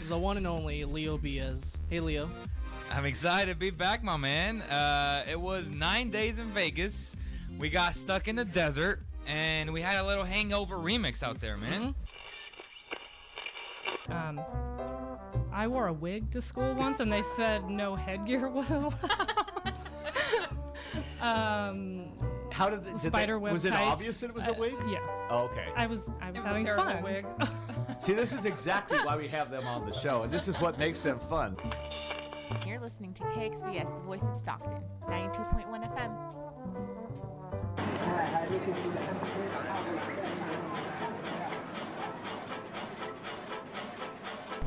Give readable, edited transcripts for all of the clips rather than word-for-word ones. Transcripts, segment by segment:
the one and only Leo Biaz. Hey, Leo. I'm excited to be back, my man. It was 9 days in Vegas. We got stuck in the desert, and we had a little hangover remix out there, man. I wore a wig to school once, and they said no headgear was allowed. How did spider web was it tights. Obvious that it was a wig? Yeah. Oh, okay. I was having fun. Wig. See, this is exactly why we have them on the show, and this is what makes them fun. You're listening to KXVS, the voice of Stockton, 92.1 FM.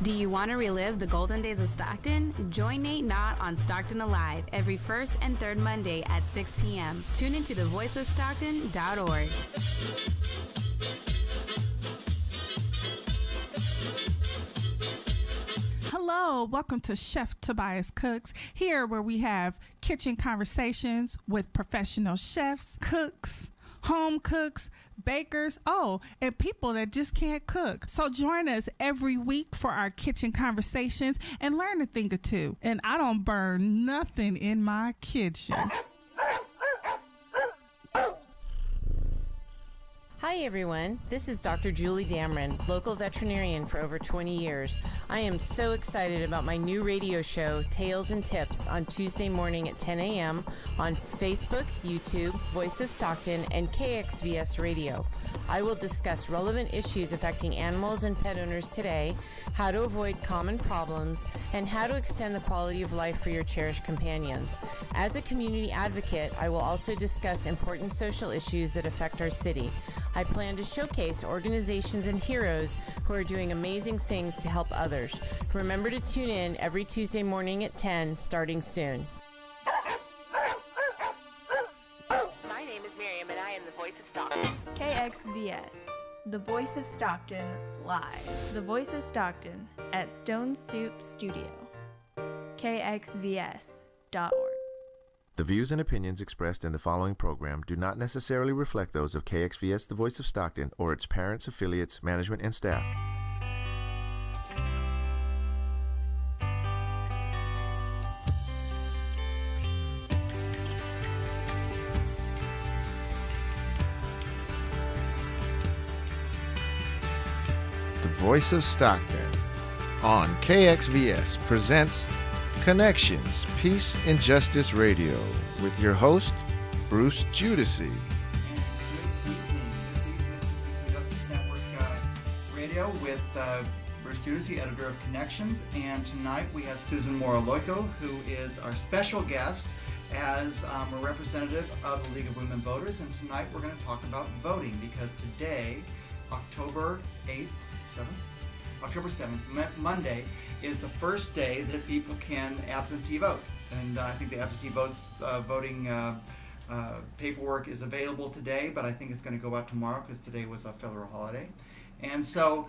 Do you want to relive the golden days of Stockton? Join Nate Knott on Stockton Alive every first and third Monday at 6 p.m. Tune into thevoiceofstockton.org. Hello, welcome to Chef Tobias Cooks, here where we have kitchen conversations with professional chefs, cooks, home cooks, bakers, and people that just can't cook. So join us every week for our kitchen conversations and learn a thing or two. And I don't burn nothing in my kitchen. Hi everyone, this is Dr. Julie Dameron, local veterinarian for over 20 years. I am so excited about my new radio show, Tales and Tips, on Tuesday morning at 10 a.m. on Facebook, YouTube, Voice of Stockton, and KXVS Radio. I will discuss relevant issues affecting animals and pet owners today, how to avoid common problems, and how to extend the quality of life for your cherished companions. As a community advocate, I will also discuss important social issues that affect our city. I plan to showcase organizations and heroes who are doing amazing things to help others. Remember to tune in every Tuesday morning at 10, starting soon. My name is Miriam, and I am the voice of Stockton. KXVS, the voice of Stockton, live. The voice of Stockton at Stone Soup Studio. KXVS.org. The views and opinions expressed in the following program do not necessarily reflect those of KXVS, the Voice of Stockton, or its parents, affiliates, management, and staff. The Voice of Stockton on KXVS presents Connections, Peace and Justice Radio with your host, Bruce Judici. Justice Network Radio with Bruce Judici, editor of Connections, and tonight we have Susan Moraloiko, who is our special guest as a representative of the League of Women Voters, and tonight we're going to talk about voting because today, October 7th, Monday, is the first day that people can absentee vote. And I think the absentee voting paperwork is available today, but I think it's going to go out tomorrow because today was a federal holiday. And so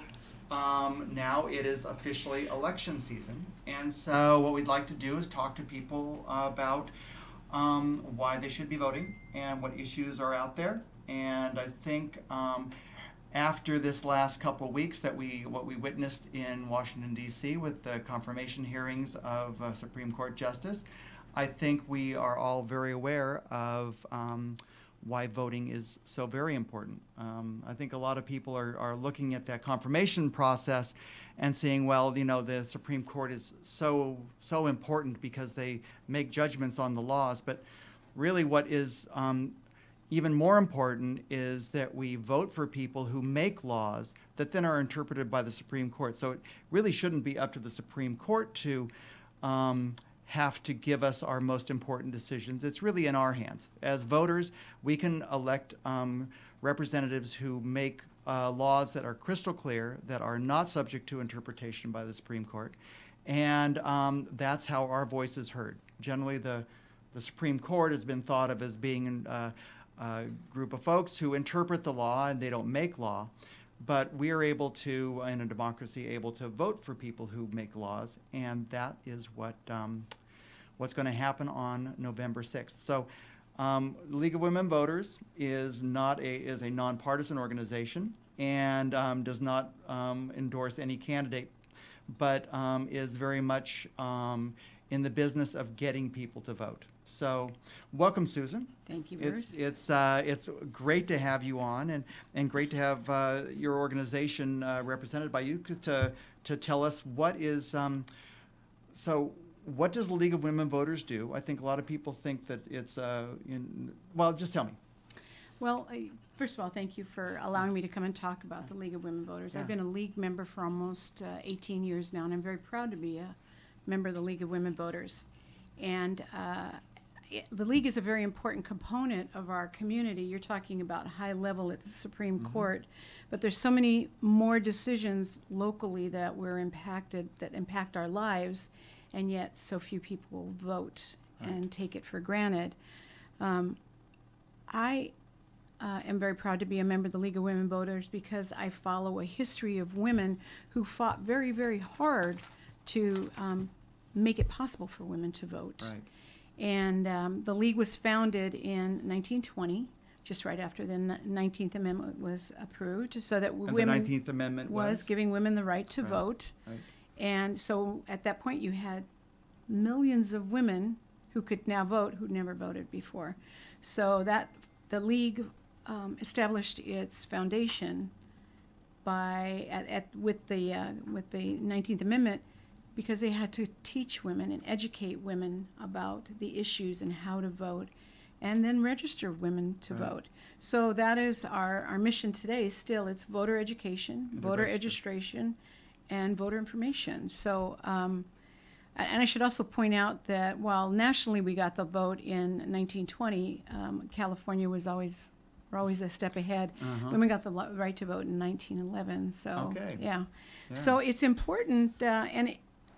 now it is officially election season. And so what we'd like to do is talk to people about why they should be voting and what issues are out there. And I think after this last couple of weeks what we witnessed in Washington, D.C. with the confirmation hearings of Supreme Court Justice, I think we are all very aware of why voting is so very important. I think a lot of people are looking at that confirmation process and saying, well, you know, the Supreme Court is so important because they make judgments on the laws, but really what is even more important is that we vote for people who make laws that then are interpreted by the Supreme Court. So it really shouldn't be up to the Supreme Court to have to give us our most important decisions. It's really in our hands. As voters, we can elect representatives who make laws that are crystal clear, that are not subject to interpretation by the Supreme Court, and that's how our voice is heard. Generally, the Supreme Court has been thought of as being a group of folks who interpret the law and they don't make law, but we are able to, in a democracy, able to vote for people who make laws, and that is what's going to happen on November 6th. So League of Women Voters is a nonpartisan organization and does not endorse any candidate, but is very much in the business of getting people to vote. So, welcome, Susan. Thank you, Bruce. It's great to have you on, and great to have your organization represented by you to tell us what is. So, what does the League of Women Voters do? I think a lot of people think that it's well, just tell me. Well, first of all, thank you for allowing me to come and talk about the League of Women Voters. Yeah. I've been a League member for almost 18 years now, and I'm very proud to be a member of the League of Women Voters. And the League is a very important component of our community. You're talking about high level at the Supreme Court, but there's so many more decisions locally that we're impacted, that impact our lives, and yet so few people vote and take it for granted. I am very proud to be a member of the League of Women Voters because I follow a history of women who fought very, very hard to make it possible for women to vote. Right. And the League was founded in 1920, just right after the 19th Amendment was approved, so that And women the 19th Amendment was giving women the right to Right. vote. Right. And so at that point you had millions of women who could now vote who'd never voted before. So that the League established its foundation by with the 19th Amendment, because they had to teach women and educate women about the issues and how to vote, and then register women to vote. So that is our mission today. Still, it's voter education, voter registration, and voter information. So, and I should also point out that while nationally we got the vote in 1920, California was always a step ahead. Women got the right to vote in 1911. So, yeah. So it's important, and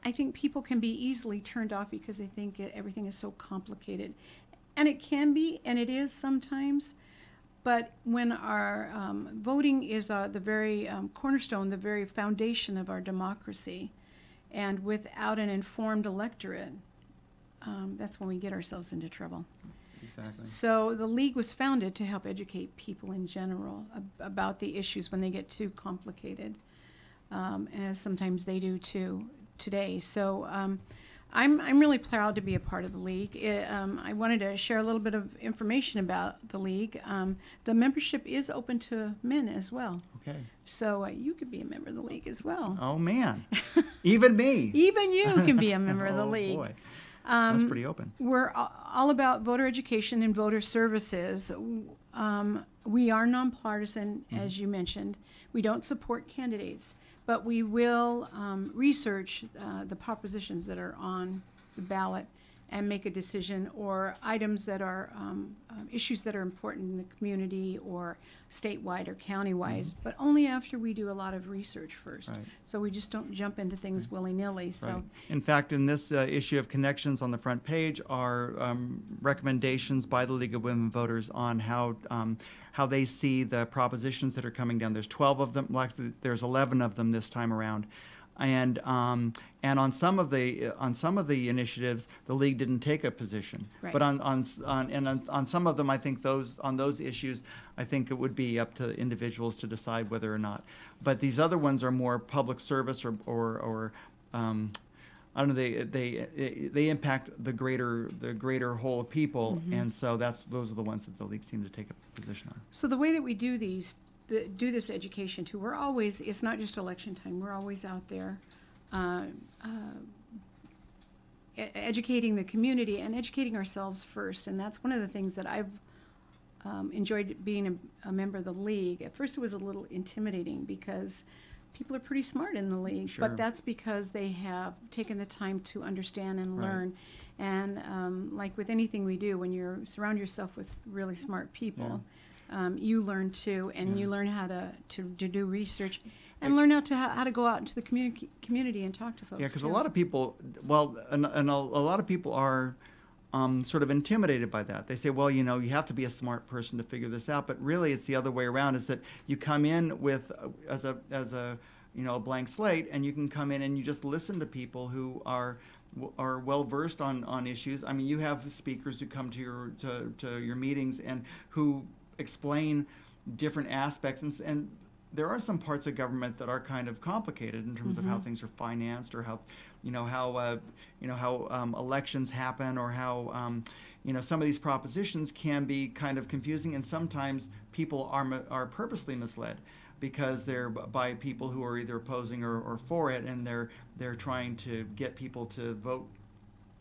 I think people can be easily turned off because they think everything is so complicated. And it can be, and it is sometimes, but when our voting is the very cornerstone, the very foundation of our democracy, and without an informed electorate, that's when we get ourselves into trouble. Exactly. So the League was founded to help educate people in general about the issues when they get too complicated, as sometimes they do too today. So I'm really proud to be a part of the League. I wanted to share a little bit of information about the League. The membership is open to men as well. Okay. So you could be a member of the League as well. Oh, man. Even me. Even you can be a member of the League. Oh, boy. That's pretty open. We're all about voter education and voter services. We are nonpartisan, as you mentioned. We don't support candidates, but we will research the propositions that are on the ballot and make a decision, or items that are issues that are important in the community or statewide or countywide, but only after we do a lot of research first. Right. So we just don't jump into things willy-nilly. So. Right. In fact, in this issue of Connections on the front page are recommendations by the League of Women Voters on how they see the propositions that are coming down. There's 12 of them. Actually, there's 11 of them this time around. And on some of the initiatives, the League didn't take a position. Right. But on some of them, I think on those issues, I think it would be up to individuals to decide whether or not. But these other ones are more public service or I don't know. They impact the greater whole of people, and so those are the ones that the League seemed to take a position on. So the way that we do do this education too, it's not just election time, we're always out there educating the community and educating ourselves first. And that's one of the things that I've enjoyed being a member of the League. At first it was a little intimidating because people are pretty smart in the League, Sure. but that's because they have taken the time to understand and Right. learn. And like with anything we do, when you surround yourself with really smart people, you learn too, and you learn how to do research and learn how to go out into the community and talk to folks. Yeah, because a too. lot of people, and a lot of people are sort of intimidated by that. They say, well, you have to be a smart person to figure this out, but really it's the other way around. Is that you come in with as a blank slate, and you can come in and you just listen to people who are well versed on issues. I mean, you have speakers who come to your meetings and who explain different aspects, and there are some parts of government that are kind of complicated in terms of how things are financed, or how elections happen, or how some of these propositions can be kind of confusing, and sometimes people are purposely misled because they're by people who are either opposing or for it, and they're trying to get people to vote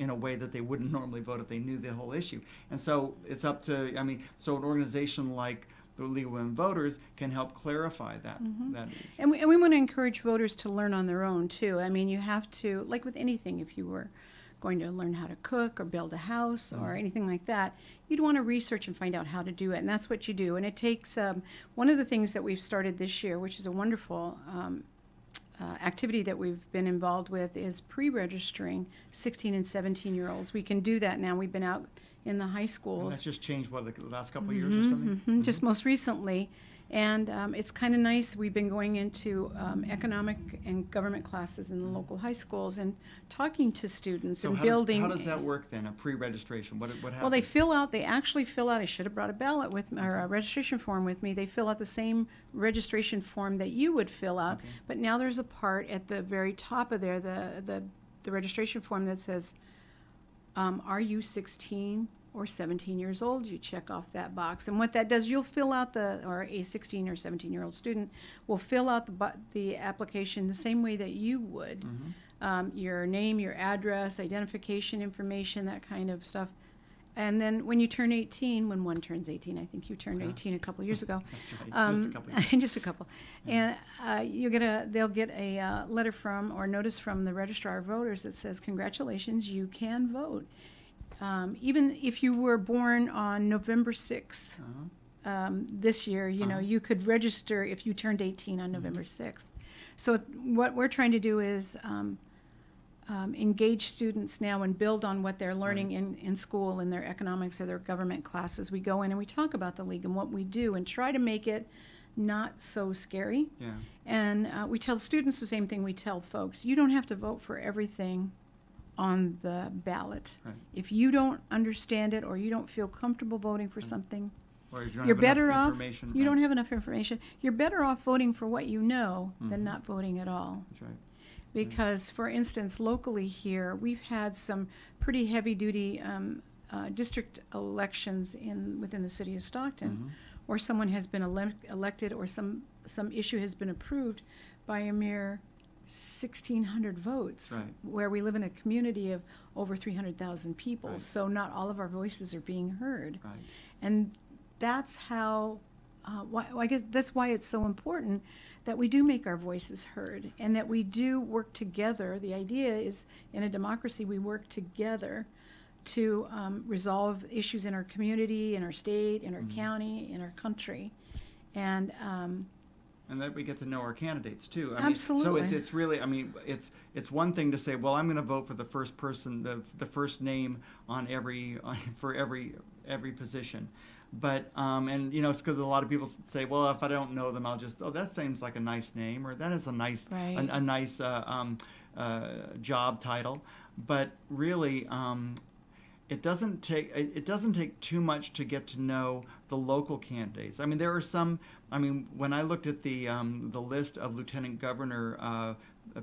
in a way that they wouldn't normally vote if they knew the whole issue. And so it's up to, so an organization like the League of Women Voters can help clarify that. That issue. And we want to encourage voters to learn on their own, too. I mean, you have to, like with anything, if you were going to learn how to cook or build a house or anything like that, you'd want to research and find out how to do it, and that's what you do. And it takes, one of the things that we've started this year, which is a wonderful activity that we've been involved with, is pre-registering 16 and 17-year-olds. We can do that now. We've been out in the high schools. And that's just changed, what, the last couple of years or something? Just most recently. And it's kind of nice. We've been going into economic and government classes in the local high schools and talking to students so and how building. How does that work then, a pre-registration? What happens? Well, they actually fill out, I should have brought a ballot with me, or a registration form with me. They fill out the same registration form that you would fill out, but now there's a part at the very top of there, the registration form that says, are you 16 or 17 years old? You check off that box. And what that does, you'll fill out or a 16 or 17-year-old student will fill out the application the same way that you would. Your name, your address, identification information, that kind of stuff. And then when you turn 18, when one turns 18, I think you turned 18 a couple of years ago. That's right, just a couple. Just a couple. And they'll get a letter from or notice from the registrar of voters that says, congratulations, you can vote. Even if you were born on November 6th this year, you could register if you turned 18 on November 6th. So what we're trying to do is engage students now and build on what they're learning in school, in their economics or their government classes. We go in and we talk about the league and what we do and try to make it not so scary. Yeah. And we tell students the same thing we tell folks. You don't have to vote for everything on the ballot. Right. If you don't understand it or you don't feel comfortable voting for something, or if you don't you're have better enough off. information, You don't have enough information. You're better off voting for what you know than Mhm. not voting at all. That's right. Because, for instance, locally here, we've had some pretty heavy-duty district elections within the city of Stockton, where someone has been elected or some issue has been approved by a mere 1,600 votes, Right. where we live in a community of over 300,000 people. Right. So not all of our voices are being heard. Right. And that's how, I guess that's why it's so important that we do make our voices heard and that we do work together. The idea is, in a democracy, we work together to resolve issues in our community, in our state, in our county, in our country. And that we get to know our candidates too. Absolutely. So it's really, it's one thing to say, well, I'm going to vote for the first person, the first name on for every position. But it's because a lot of people say, well, if I don't know them, I'll just, that seems like a nice name, or that is a nice a nice job title. But really, it doesn't take too much to get to know the local candidates. There are some. When I looked at the list of lieutenant governor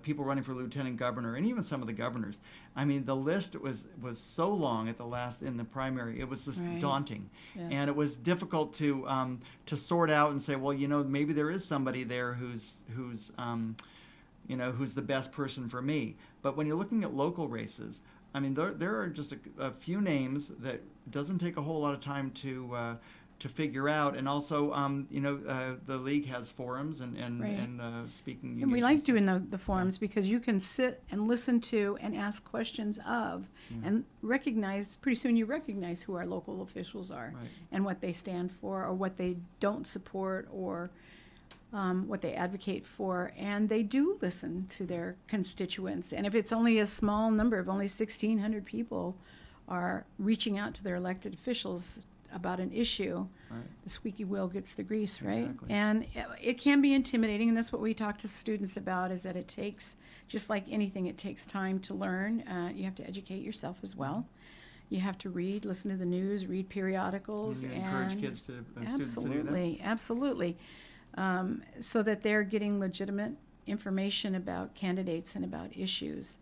people running for lieutenant governor, and even some of the governors, the list was so long in the primary. It was just daunting, and it was difficult to sort out and say, well, maybe there is somebody there who's the best person for me. But when you're looking at local races, there are just a few names that it doesn't take a whole lot of time to figure out, and also the league has forums and speaking. And we like doing the forums because you can sit and listen to and ask questions of, and recognize. Pretty soon you recognize who our local officials are and what they stand for, or what they don't support, or what they advocate for, and they do listen to their constituents. And if it's only a small number of only 1,600 people are reaching out to their elected officials about an issue, the squeaky wheel gets the grease, right? Exactly. And it can be intimidating, and that's what we talk to students about, is that it takes, just like anything, it takes time to learn. You have to educate yourself as well. You have to read, listen to the news, read periodicals. And encourage kids students to do that. Absolutely. so that they're getting legitimate information about candidates and about issues.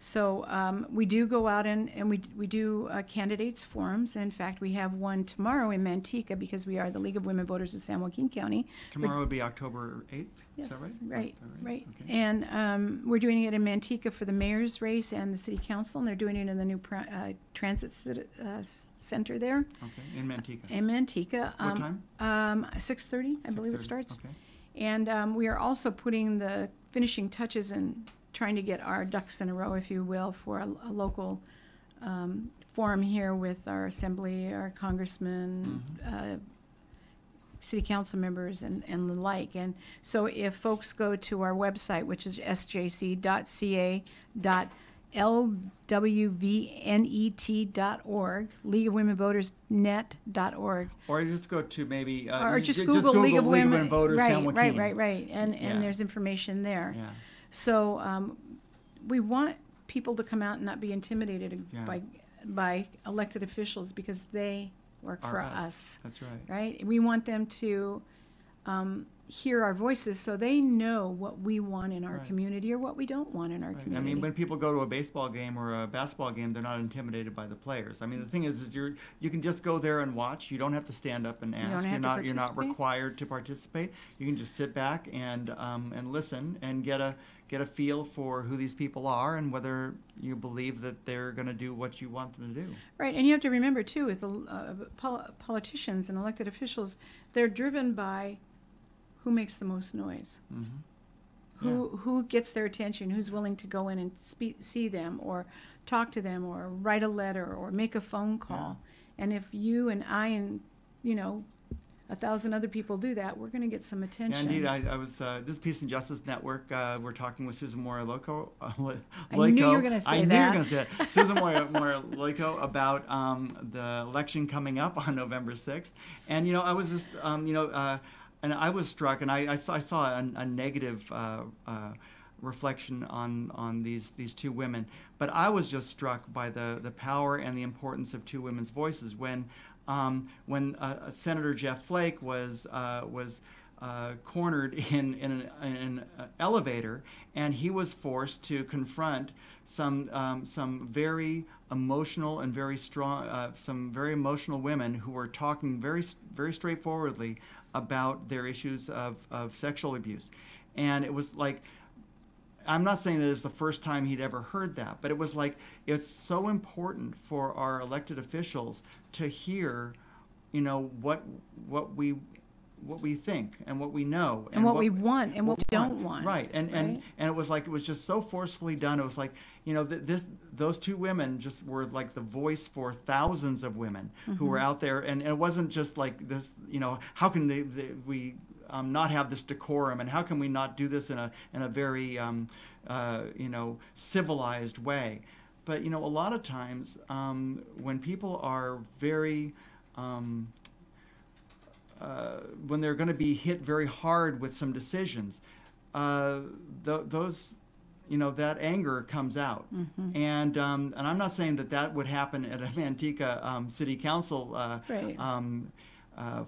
So we do go out and we do candidates forums. In fact, we have one tomorrow in Manteca because we are the League of Women Voters of San Joaquin County. Tomorrow would be October 8th? Yes, Is that right? Right. Okay. And we're doing it in Manteca for the mayor's race and the city council, and they're doing it in the new transit center there. Okay, in Manteca. In Manteca. What time? 6:30, I believe it 6:30, starts. okay. And we are also putting the finishing touches and trying to get our ducks in a row, if you will, for a local forum here with our assembly, our congressmen, city council members, and the like. And so if folks go to our website, which is sjc.ca.lwvnet.org, League of Women Voters net.org. Or you just go to maybe... or just Google League of Women Voters San Joaquin. Right. And there's information there. Yeah. So we want people to come out and not be intimidated by elected officials because they work for us. That's right. Right? We want them to hear our voices so they know what we want in our community or what we don't want in our community. I mean, when people go to a baseball game or a basketball game, they're not intimidated by the players. I mean, the thing is you can just go there and watch. You don't have to stand up and ask. You're not required to participate. You can just sit back and listen and get a feel for who these people are and whether you believe that they're going to do what you want them to do. Right, and you have to remember too, with politicians and elected officials, they're driven by who makes the most noise, who gets their attention, who's willing to go in and see them or talk to them or write a letter or make a phone call. And if you and I and 1,000 other people do that, we're going to get some attention. Yeah, indeed. I was this is Peace and Justice Network. We're talking with Susan Moya-Loico. I knew you were going to say that. I knew you were going to say that. Susan Moya-Loico about the election coming up on November 6th. And, I was just, and I was struck, and I saw a negative reflection on these two women. But I was just struck by the power and the importance of two women's voices when Senator Jeff Flake was cornered in an elevator, and he was forced to confront some very emotional and very strong, some very emotional women who were talking very straightforwardly about their issues of sexual abuse, and it was like. I'm not saying that it's the first time he'd ever heard that, but it was like it's so important for our elected officials to hear, what we think and what we know and what we want and what we don't want. Right, and it was like it was just so forcefully done. It was like those two women just were like the voice for thousands of women who were out there, and it wasn't just like this. How can we not have this decorum, and how can we not do this in a very civilized way? But a lot of times when people are very when they're going to be hit very hard with some decisions, those that anger comes out, and I'm not saying that would happen at a Manteca City Council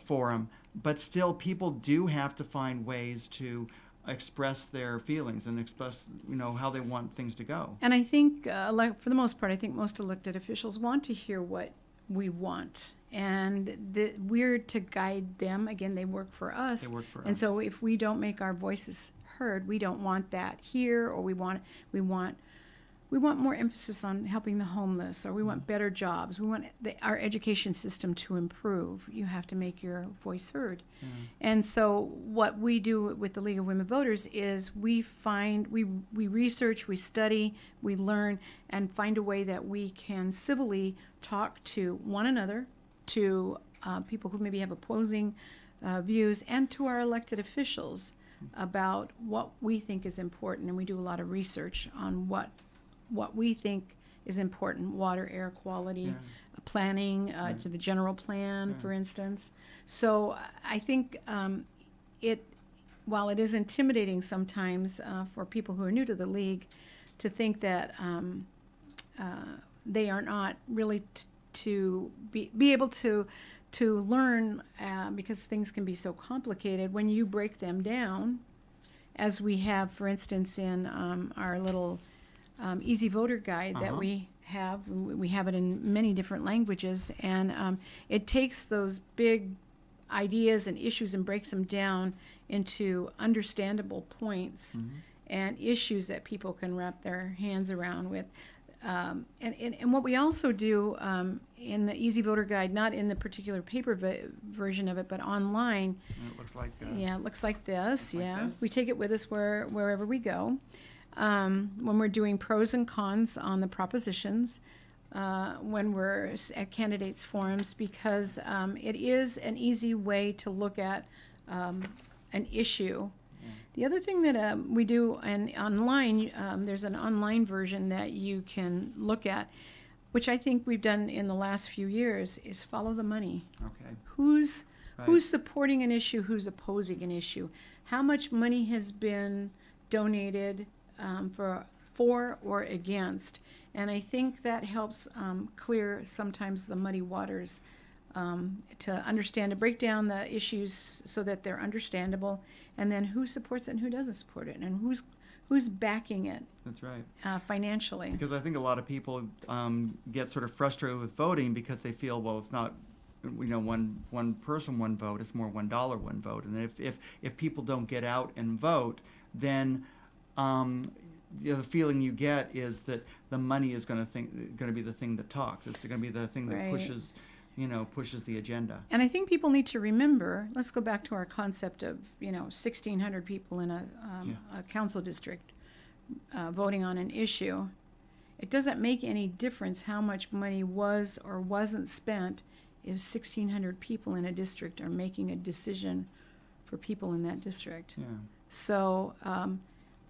forum. But still, people do have to find ways to express their feelings and express, how they want things to go. And I think, for the most part, I think most elected officials want to hear what we want. And we're to guide them. Again, they work for us. They work for us. And so if we don't make our voices heard, we don't want that here, or we want more emphasis on helping the homeless, or we want better jobs. We want our education system to improve. You have to make your voice heard. And so what we do with the League of Women Voters is we research, we study, we learn, and find a way that we can civilly talk to one another, to people who maybe have opposing views, and to our elected officials about what we think is important. And we do a lot of research on what we think is important: water, air quality, planning, to the general plan, for instance. So I think while it is intimidating sometimes for people who are new to the league to think that they are not really to be able to to learn, because things can be so complicated, when you break them down, as we have, for instance, in our little Easy Voter Guide that we have it in many different languages, and it takes those big ideas and issues and breaks them down into understandable points and issues that people can wrap their hands around with. And what we also do in the Easy Voter Guide, not in the particular paper version of it, but online. And it looks like it looks like this. Like this. We take it with us wherever we go. When we're doing pros and cons on the propositions, when we're at candidates forums, because it is an easy way to look at an issue. The other thing that we do online, there's an online version that you can look at, which I think we've done in the last few years, is follow the money. Okay. Who's supporting an issue, who's opposing an issue, how much money has been donated for or against, and I think that helps clear sometimes the muddy waters, to understand, to break down the issues so that they're understandable, and then who supports it and who doesn't support it, and who's backing it. That's right. Financially. Because I think a lot of people get sort of frustrated with voting because they feel, well, it's not, one person, one vote. It's more $1, one vote. And if people don't get out and vote, then the feeling you get is that the money is going to be the thing that talks. It's going to be the thing that pushes the agenda. And I think people need to remember, let's go back to our concept of, 1,600 people in a council district voting on an issue. It doesn't make any difference how much money was or wasn't spent if 1,600 people in a district are making a decision for people in that district. Yeah. So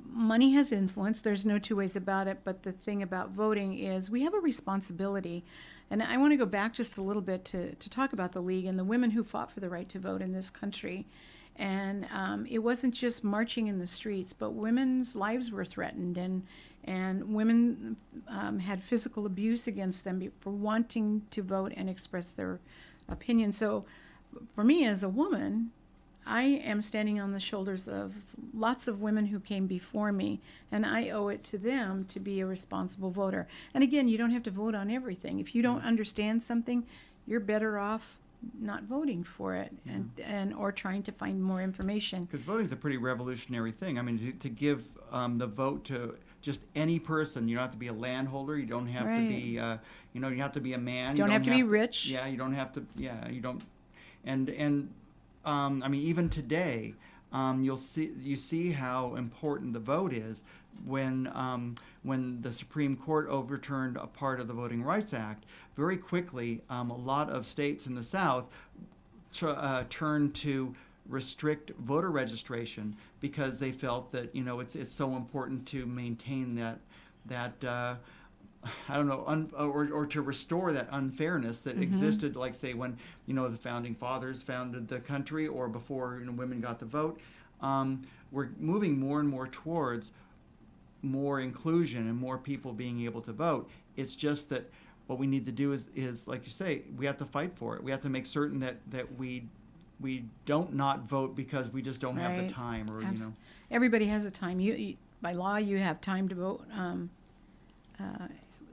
money has influence. There's no two ways about it. But the thing about voting is we have a responsibility. And I want to go back just a little bit to talk about the League and the women who fought for the right to vote in this country. And it wasn't just marching in the streets, but women's lives were threatened, and women had physical abuse against them for wanting to vote and express their opinion. So for me as a woman, I am standing on the shoulders of lots of women who came before me, and I owe it to them to be a responsible voter. And again, you don't have to vote on everything. If you don't understand something, you're better off not voting for it, and or trying to find more information. Because voting is a pretty revolutionary thing. I mean, to give the vote to just any person. You don't have to be a landholder. You don't have to be, you have to be a man. You don't have to be rich. Yeah, you don't have to. Yeah, you don't. And I mean, even today, you see how important the vote is when the Supreme Court overturned a part of the Voting Rights Act. Very quickly, a lot of states in the South turned to restrict voter registration because they felt that it's so important to maintain that I don't know, or to restore that unfairness that existed, like say when the founding fathers founded the country, or before women got the vote. We're moving more and more towards more inclusion and more people being able to vote. It's just that what we need to do is like you say, we have to fight for it. We have to make certain that we don't not vote because we just don't have the time, or Everybody has a time. You by law you have time to vote.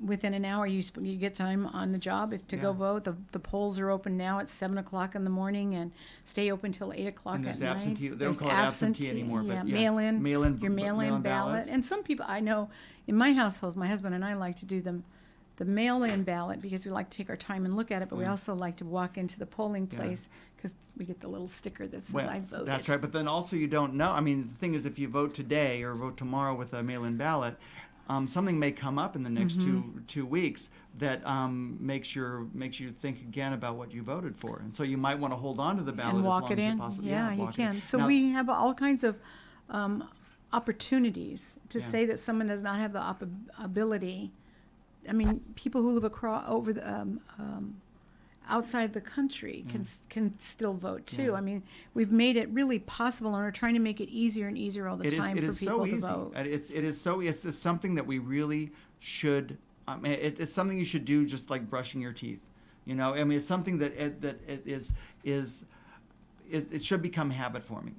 Within an hour, you get time on the job to go vote. The polls are open now at 7 o'clock in the morning and stay open till 8 o'clock at night. They don't call it absentee anymore, but mail-in ballot. And some people I know in my household, my husband and I like to do the mail-in ballot because we like to take our time and look at it, but we also like to walk into the polling place because we get the little sticker that says I voted. That's right, but then also you don't know. I mean, the thing is, if you vote today or vote tomorrow with a mail-in ballot, something may come up in the next two weeks that makes you think again about what you voted for, and so you might want to hold on to the ballot and walk as long it as in. possible. Yeah, you can. It. So now, we have all kinds of opportunities to say that someone does not have the ability. I mean, people who live outside the country can still vote too. I mean, we've made it really possible, and we're trying to make it easier and easier all the time for people to vote. It's something that we really should. It's something you should do, just like brushing your teeth. You know, I mean, it's something that it is. It should become habit forming,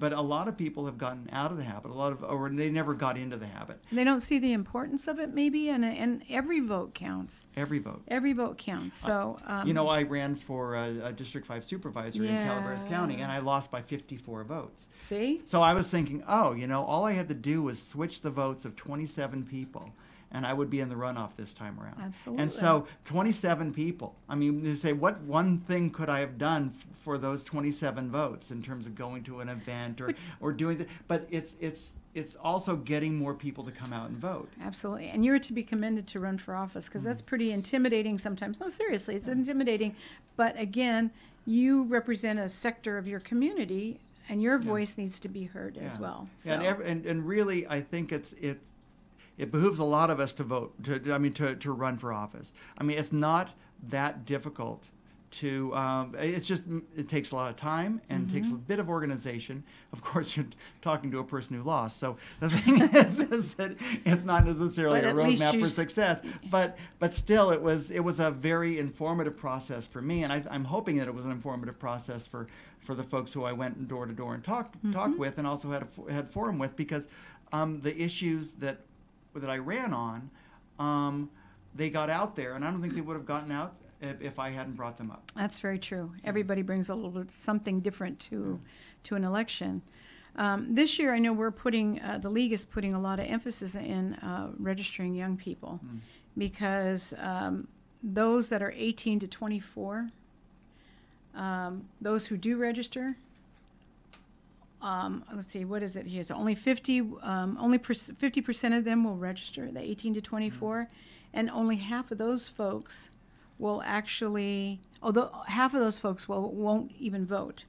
but a lot of people have gotten out of the habit. Or they never got into the habit. They don't see the importance of it, maybe, and every vote counts. Every vote. Every vote counts. So you know, I ran for a District 5 supervisor in Calaveras County, and I lost by 54 votes. See? So I was thinking, oh, you know, all I had to do was switch the votes of 27 people, and I would be in the runoff this time around. Absolutely. And so 27 people. I mean, you say, what one thing could I have done for those 27 votes in terms of going to an event or doing that? But it's also getting more people to come out and vote. Absolutely. And you're to be commended to run for office, because that's pretty intimidating sometimes. No, seriously, it's intimidating. But again, you represent a sector of your community, and your voice needs to be heard as well. So. And really, I think it behooves a lot of us to vote, to run for office. I mean, it's not that difficult to, it's just, it takes a lot of time and it takes a bit of organization. Of course, you're talking to a person who lost. So the thing is that it's not necessarily a roadmap for success, but still it was a very informative process for me. And I'm hoping that it was an informative process for the folks who I went door to door and talked with, and also had forum with, because the issues that I ran on, they got out there, and I don't think they would have gotten out if I hadn't brought them up. That's very true. Everybody brings a little bit something different to an election. This year, I know we're putting the league is putting a lot of emphasis in registering young people, because those that are 18 to 24, those who do register. Let's see, what is it here? So only 50% of them will register, the 18 to 24, and only half of those folks will actually, although half of those folks won't even vote.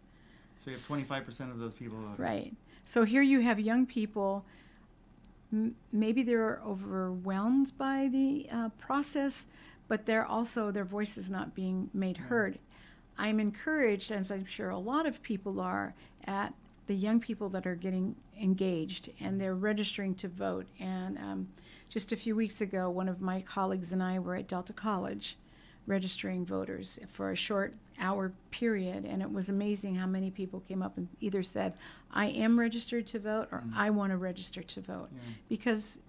So you have 25% of those people voting. Right. So here you have young people, maybe they're overwhelmed by the process, but their voice is not being made heard. I'm encouraged, as I'm sure a lot of people are, at the young people that are getting engaged and they're registering to vote. And just a few weeks ago, one of my colleagues and I were at Delta College registering voters for a short hour period, and it was amazing how many people came up and either said, I am registered to vote, or I want to register to vote. Because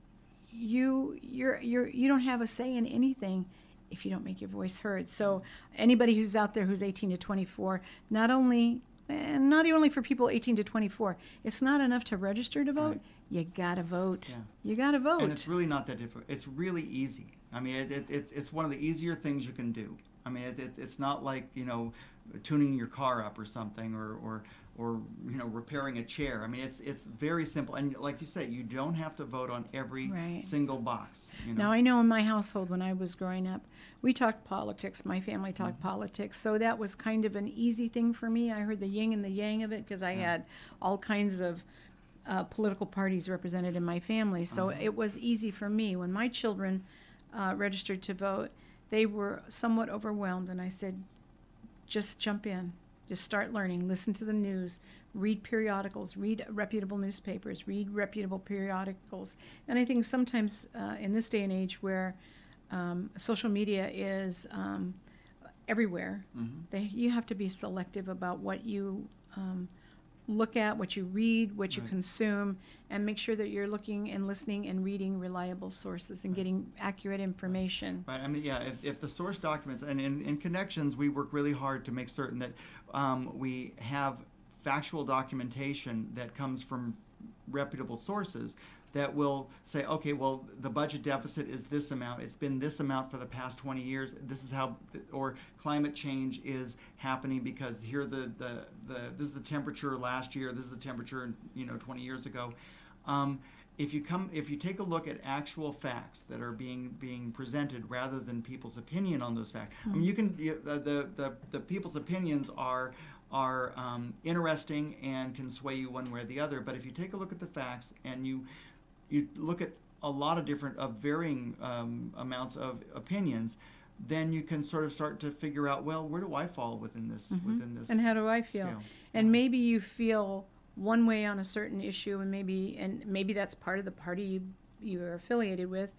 you don't have a say in anything if you don't make your voice heard. So anybody who's out there who's 18 to 24, not only for people 18 to 24, it's not enough to register to vote. You gotta vote. You gotta vote. And it's really not that difficult. It's really easy. I mean, it's one of the easier things you can do. I mean, it's not like, you know, tuning your car up or something, or you know, repairing a chair. I mean, it's very simple. And like you say, you don't have to vote on every single box. You know? Now, I know in my household when I was growing up, we talked politics. My family talked politics. So that was kind of an easy thing for me. I heard the yin and the yang of it, because I had all kinds of political parties represented in my family. So it was easy for me. When my children registered to vote, they were somewhat overwhelmed, and I said, just jump in. Just start learning, listen to the news, read periodicals, read reputable newspapers, read reputable periodicals. And I think sometimes in this day and age where social media is everywhere, you have to be selective about what you look at, what you read, what you consume, and make sure that you're looking and listening and reading reliable sources and getting accurate information. Right. I mean, if the source documents, and in Connections, we work really hard to make certain that we have factual documentation that comes from reputable sources that will say, okay, well, the budget deficit is this amount. It's been this amount for the past 20 years. This is how, or climate change is happening because here this is the temperature last year. This is the temperature, 20 years ago. If you take a look at actual facts that are being presented rather than people's opinion on those facts, I mean, the people's opinions are interesting and can sway you one way or the other. But if you take a look at the facts and you look at a lot of different, varying amounts of opinions, then you can sort of start to figure out, well, where do I fall within this? And how do I feel? Scale? And maybe you feel one way on a certain issue, and maybe that's part of the party you are affiliated with,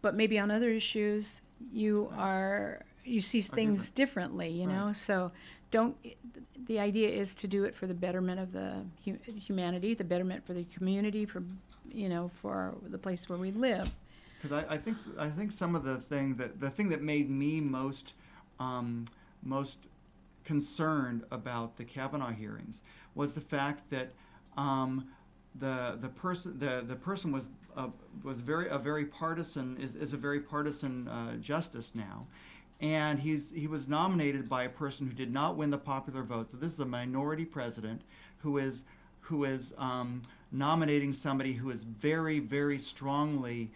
but maybe on other issues you are you see things differently, you know. So the idea is to do it for the betterment of the humanity, the betterment for the community, for for the place where we live. Because I think some of the thing that made me most concerned about the Kavanaugh hearings was the fact that the person was a very partisan justice now, and he was nominated by a person who did not win the popular vote. So this is a minority president who is nominating somebody who is very, very strongly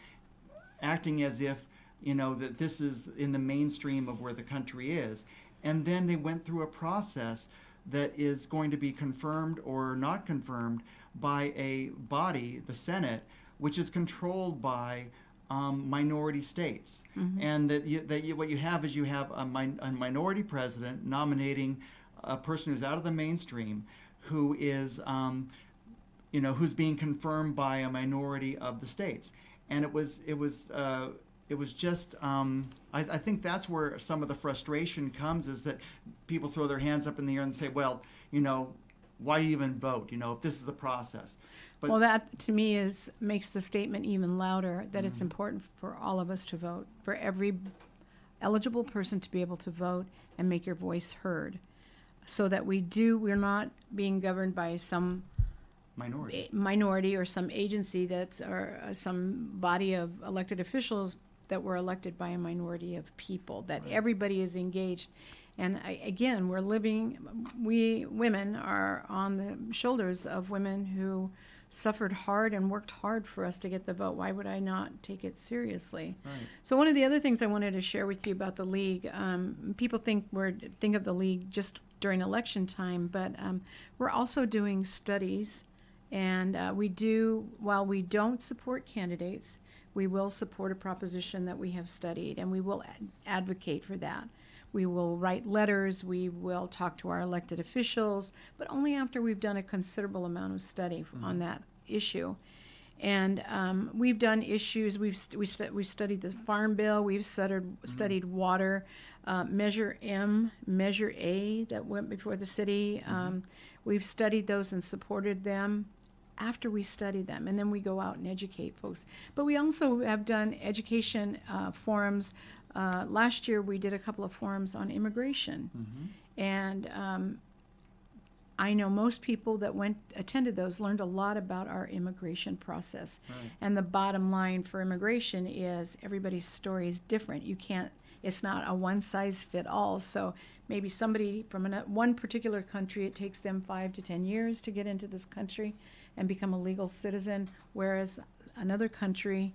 acting as if that this is in the mainstream of where the country is. And then they went through a process that is going to be confirmed or not confirmed by a body, the Senate, which is controlled by minority states. Mm-hmm. And what you have is a minority president nominating a person who's out of the mainstream, who is who's being confirmed by a minority of the states. And it was just, I think that's where some of the frustration comes, is that people throw their hands up in the air and say, well, why even vote, if this is the process. But well, that to me makes the statement even louder, that it's important for all of us to vote, for every eligible person to be able to vote and make your voice heard, so that we're not being governed by some minority or some agency or some body of elected officials that were elected by a minority of people, that everybody is engaged. And again, we women are on the shoulders of women who suffered hard and worked hard for us to get the vote. Why would I not take it seriously? Right. So one of the other things I wanted to share with you about the League, people think of the League just during election time, but we're also doing studies. And while we don't support candidates, we will support a proposition that we have studied, and we will advocate for that. We will write letters, we will talk to our elected officials, but only after we've done a considerable amount of study on that issue. And we've done issues, we've studied the Farm Bill, we've studied water, Measure M, Measure A that went before the city. We've studied those and supported them after we study them, and then we go out and educate folks. But we also have done education forums. Last year we did a couple of forums on immigration, and I know most people that attended those learned a lot about our immigration process. Right. And the bottom line for immigration is everybody's story is different. It's not a one-size-fit-all. So maybe somebody from one particular country, it takes them 5 to 10 years to get into this country and become a legal citizen, whereas another country,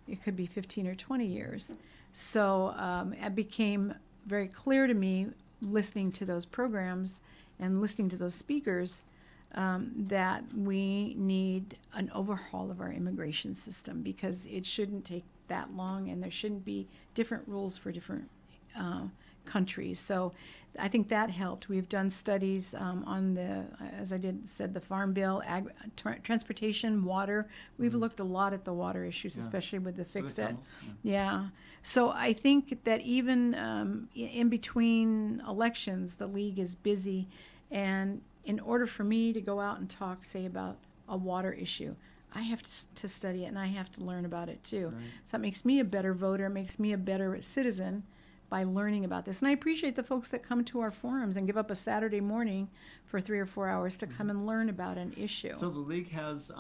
it could be 15 or 20 years. So it became very clear to me, listening to those programs and listening to those speakers, that we need an overhaul of our immigration system, because it shouldn't take that long, and there shouldn't be different rules for different countries. So I think that helped. We've done studies on as I said, the Farm Bill, transportation, water. We've looked a lot at the water issues, especially with the Fix-It. Yeah. So I think that even in between elections, the League is busy, and in order for me to go out and talk, say, about a water issue, I have to study it, and I have to learn about it too. Right. So it makes me a better voter, it makes me a better citizen by learning about this. And I appreciate the folks that come to our forums and give up a Saturday morning for 3 or 4 hours to come and learn about an issue. So the League has,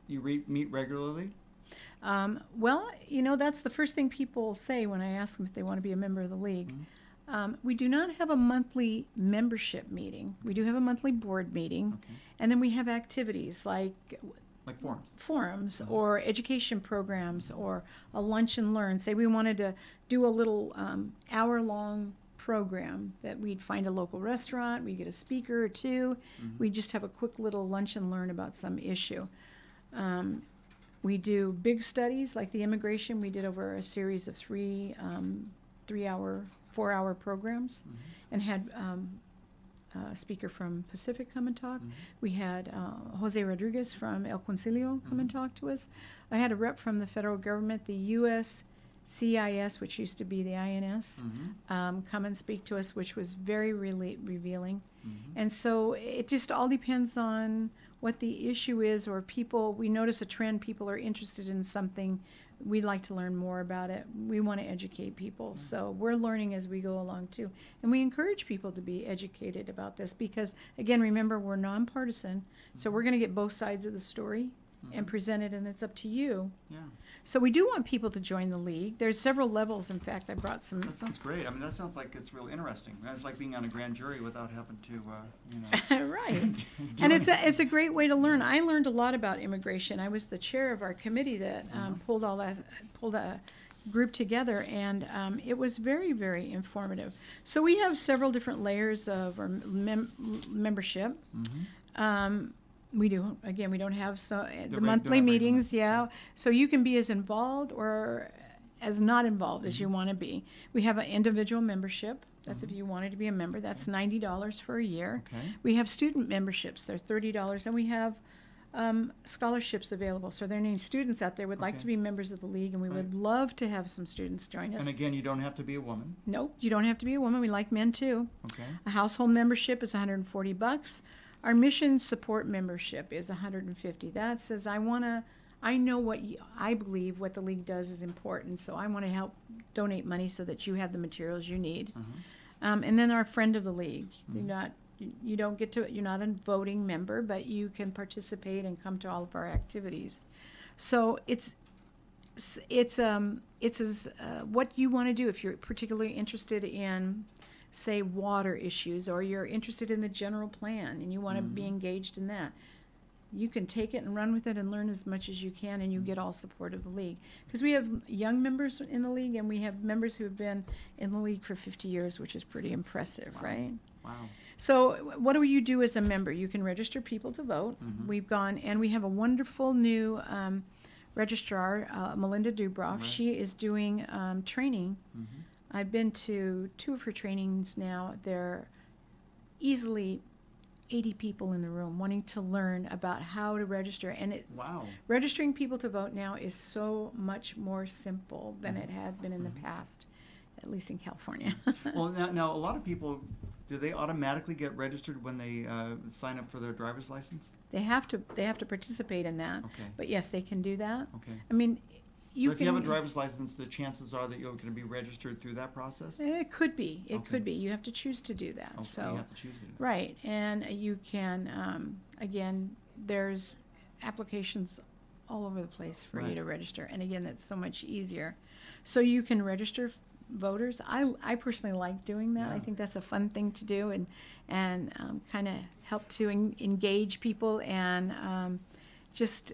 meet regularly? Well, that's the first thing people say when I ask them if they want to be a member of the League. We do not have a monthly membership meeting. We do have a monthly board meeting. Okay. And then we have activities like forums or education programs or a lunch and learn. Say we wanted to do a little hour-long program that we'd find a local restaurant, we'd get a speaker or two, we'd just have a quick little lunch and learn about some issue. We do big studies like the immigration. We did over a series of 4-hour programs, and had a speaker from Pacific come and talk. We had Jose Rodriguez from El Concilio come and talk to us. I had a rep from the federal government, the U.S. CIS, which used to be the INS, come and speak to us, which was very really revealing. And so it just all depends on what the issue is, or people, we notice a trend, people are interested in something, we'd like to learn more about it. We want to educate people. So we're learning as we go along too. And we encourage people to be educated about this because, again, remember, we're nonpartisan. So we're going to get both sides of the story and present it, and it's up to you. Yeah. So we do want people to join the league. There's several levels. In fact, I brought some. That sounds great. I mean, that sounds like it's really interesting. It's like being on a grand jury without having to, right. And it's a great way to learn. I learned a lot about immigration. I was the chair of our committee that pulled a group together, and it was very, very informative. So we have several different layers of our membership. We do. Again, we don't have the monthly meetings, so you can be as involved or as not involved as you want to be. We have an individual membership. That's if you wanted to be a member. That's $90 for a year. We have student memberships. They're $30, and we have scholarships available. So there are any students out there would like to be members of the league, and we would love to have some students join us. And again, you don't have to be a woman. Nope, you don't have to be a woman. We like men too. Okay. A household membership is $140. Our mission support membership is $150. That says I know what I believe what the league does is important, so I want to help donate money so that you have the materials you need. And then our friend of the league. You're not a voting member, but you can participate and come to all of our activities. So it's what you want to do. If you're particularly interested in, say, water issues, or you're interested in the general plan and you want to be engaged in that, you can take it and run with it and learn as much as you can, and you get all support of the league. Because we have young members in the league, and we have members who have been in the league for 50 years, which is pretty impressive, right? Wow. So what do you do as a member? You can register people to vote. We've gone, and we have a wonderful new registrar, Melinda Dubroff. She is doing training. I've been to 2 of her trainings now. There are easily 80 people in the room wanting to learn about how to register. And registering people to vote now is so much more simple than it had been in the past, at least in California. Well, now a lot of people, do they automatically get registered when they sign up for their driver's license? They have to participate in that. Okay. But yes, they can do that. Okay. I mean, so if you have a driver's license, the chances are that you're going to be registered through that process? It could be. It could be. You have to choose to do that. Okay, So you have to choose to do that. Right. And you can, again, there's applications all over the place for you to register. And again, that's so much easier. So you can register voters. I personally like doing that. I think that's a fun thing to do, and kind of help to engage people and just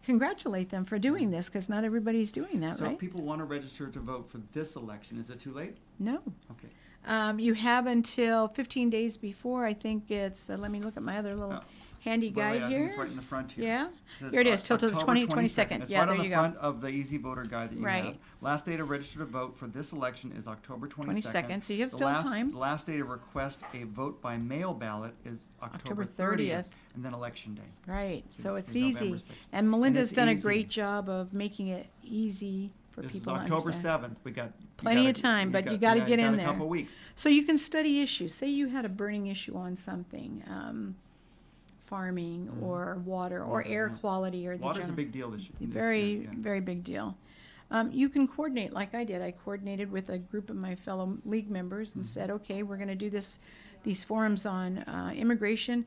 congratulate them for doing this, because not everybody's doing that, So right? if people want to register to vote for this election, is it too late? No. Okay. You have until 15 days before. I think it's, let me look at my other little handy guide I here. think it's right in the front here. Yeah. says Here it is, till the October 22nd. It's Yeah, right there on you the go. front of the Easy Voter Guide that you have. Right. Last day to register to vote for this election is October 22nd. So you have still time. The last day to request a vote by mail ballot is October 30th. And then Election Day. Right. So it's November easy. 6th. And Melinda's it's done a easy. great job of making it easy for This people is to October understand. 7th. We got Plenty of time, but you got to get in a there. couple weeks. So you can study issues. Say you had a burning issue on something, farming or water or air quality or the Water's a general- big deal this year. Very big deal. You can coordinate like I did. I coordinated with a group of my fellow league members and said, okay, we're going to do these forums on immigration.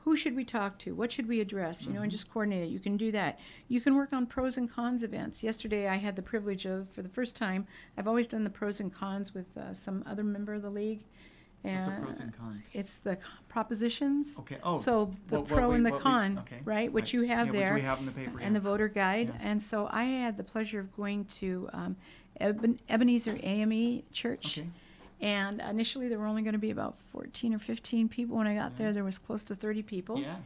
Who should we talk to? What should we address? You know, and just coordinate it. You can do that. You can work on pros and cons events. Yesterday I had the privilege of, for the first time, I've always done the pros and cons with some other member of the league. What's the pros and cons? It's the propositions. Okay. Oh, so the pro and the con, right? Which you have there, which we have in the paper, and the voter guide. And so I had the pleasure of going to Ebenezer AME Church. Okay. And initially there were only going to be about 14 or 15 people. When I got there, there was close to 30 people. Yeah.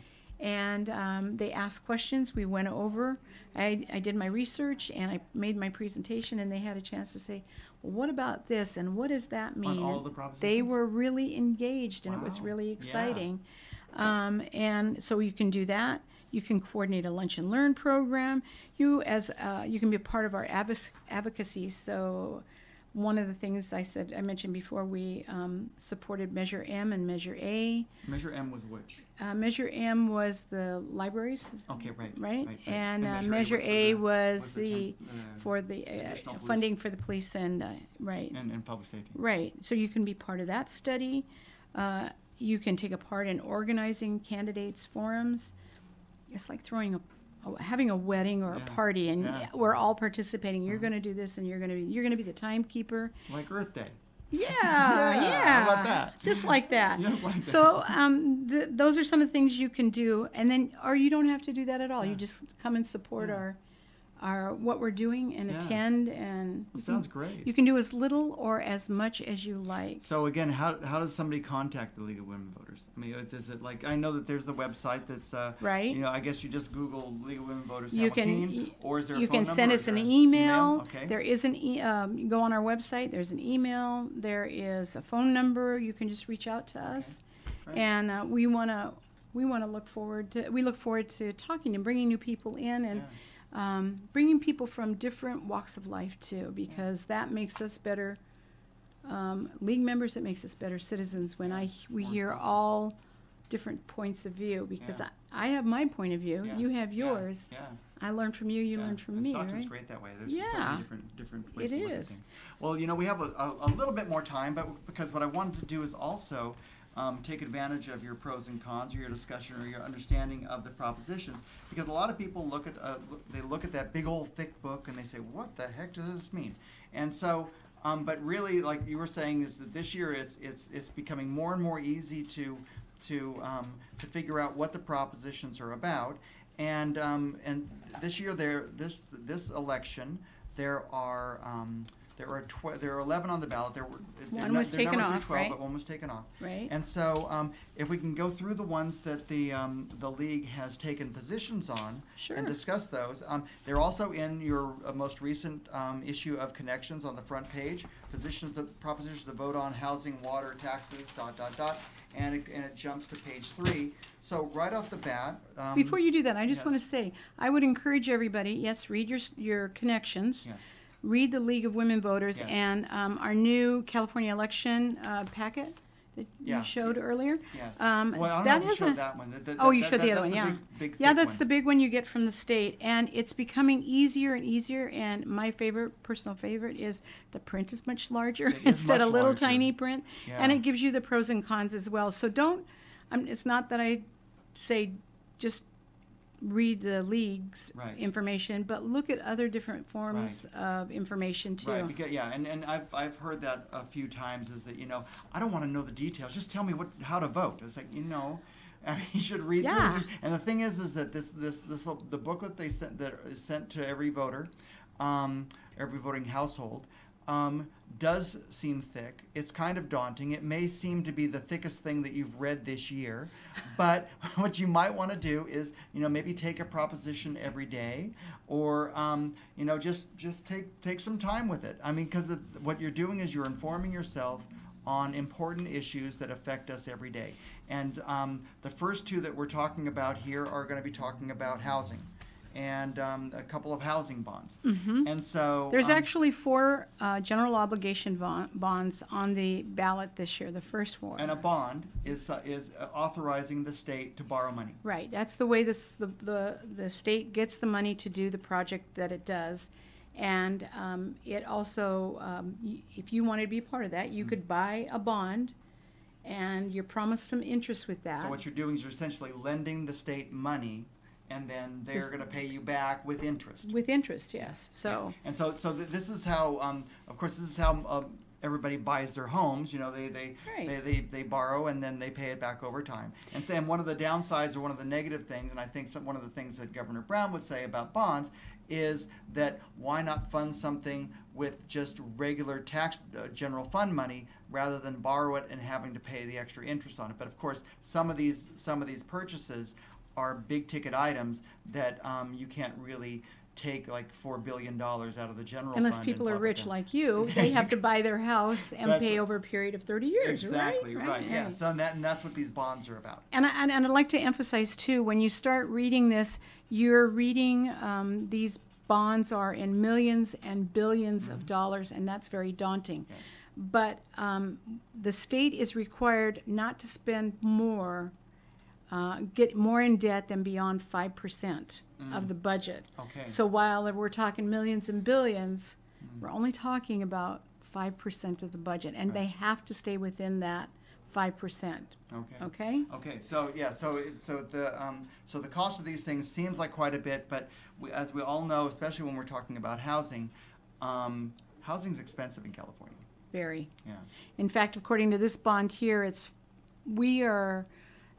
And they asked questions. We went over. I did my research and I made my presentation, and they had a chance to say, well, what about this and what does that mean? On all the propositions? They were really engaged, and it was really exciting. And so you can do that. You can coordinate a lunch and learn program. You can be a part of our advocacy. So one of the things I mentioned before, we supported Measure M and Measure A. Measure M was which? Measure M was the libraries. Okay, right. Right? Right. And Measure A was was the for the additional funding for the police and right. And public safety. Right. So you can be part of that study. You can take a part in organizing candidates forums. It's like having a wedding or a party, and we're all participating. You're going to do this, and you're going to be the timekeeper. Like Earth Day. Yeah. How about that? Just like that. Just like that. So those are some of the things you can do, and then or you don't have to do that at all. You just come and support our what we're doing and attend, and sounds great. You can do as little or as much as you like. So again, how does somebody contact the League of Women Voters? I mean, is it like, I know that there's the website that's right. You know, I guess you just Google League of Women Voters. You can, or is there a you phone can number send us an email. Okay. There is an go on our website. There's an email. There is a phone number. You can just reach out to us, and we want to look forward to talking and bringing new people in and. Bringing people from different walks of life too, because that makes us better league members. It makes us better citizens when we hear all different points of view. Because I have my point of view, you have yours. Yeah. I learn from you, you learn from me. Stockton's right? great that way. There's just so many different ways to look at things. Is. Well, you know, we have a little bit more time, but because what I wanted to do is also take advantage of your pros and cons, or your discussion, or your understanding of the propositions, because a lot of people look at that big old thick book and they say, what the heck does this mean? And so, but really, like you were saying, is that this year it's becoming more and more easy to figure out what the propositions are about, and this year this election there are 11 on the ballot. One was taken off, 12, right? But one was taken off. Right. And so, if we can go through the ones that the league has taken positions on and discuss those, they're also in your most recent issue of Connections on the front page. Propositions to vote on: housing, water, taxes, ... And it jumps to page 3. So right off the bat. Before you do that, I just want to say I would encourage everybody. Yes, read your Connections. Yes. Read the League of Women Voters and our new California election packet that you showed earlier. Yes. Well, I don't know if you showed that one. You showed the other one, yeah. Big that's the big one you get from the state. And it's becoming easier and easier. And my personal favorite is the print is much larger instead of little tiny print. Yeah. And it gives you the pros and cons as well. So it's not that I say just read the league's information, but look at other different forms of information too. Right. Because, and I've heard that a few times, is that, you know, I don't want to know the details. Just tell me how to vote. It's like, you know, I mean, you should read through. And the thing is that the booklet they sent, that is sent to every voter, every voting household, does seem thick. It's kind of daunting. It may seem to be the thickest thing that you've read this year, but what you might want to do is, you know, maybe take a proposition every day, or you know, just take some time with it. I mean, because what you're doing is you're informing yourself on important issues that affect us every day. And the first two that we're talking about here are going to be talking about housing and a couple of housing bonds. Mm-hmm. And so there's actually 4 general obligation bonds on the ballot this year. The first 4. And a bond is authorizing the state to borrow money. Right. That's the way the state gets the money to do the project that it does. And it also, if you wanted to be part of that, you could buy a bond, and you're promised some interest with that. So what you're doing is you're essentially lending the state money, and then they're going to pay you back with interest. With interest, yes. So. Yeah. And so this is how, of course, this is how everybody buys their homes. You know, they borrow and then they pay it back over time. And one of the downsides, or one of the negative things, and I think one of the things that Governor Brown would say about bonds, is that why not fund something with just regular tax general fund money rather than borrow it and having to pay the extra interest on it. But of course, some of these purchases are big ticket items that you can't really take like $4 billion out of the general Unless fund. people and are pop it rich down. like you, they have to buy their house and That's pay right. over a period of 30 years, Exactly, right? right. Yeah, so and that's what these bonds are about. And I'd like to emphasize, too, when you start reading this, you're reading these bonds are in millions and billions of dollars, and that's very daunting. Yes. But the state is required not to spend more, get more in debt than beyond 5% of the budget. Okay. So while we're talking millions and billions, we're only talking about 5% of the budget, and they have to stay within that 5%. Okay. Okay? Okay. So yeah. So the cost of these things seems like quite a bit, but as we all know, especially when we're talking about housing, housing's expensive in California. Very. Yeah. In fact, according to this bond here, we are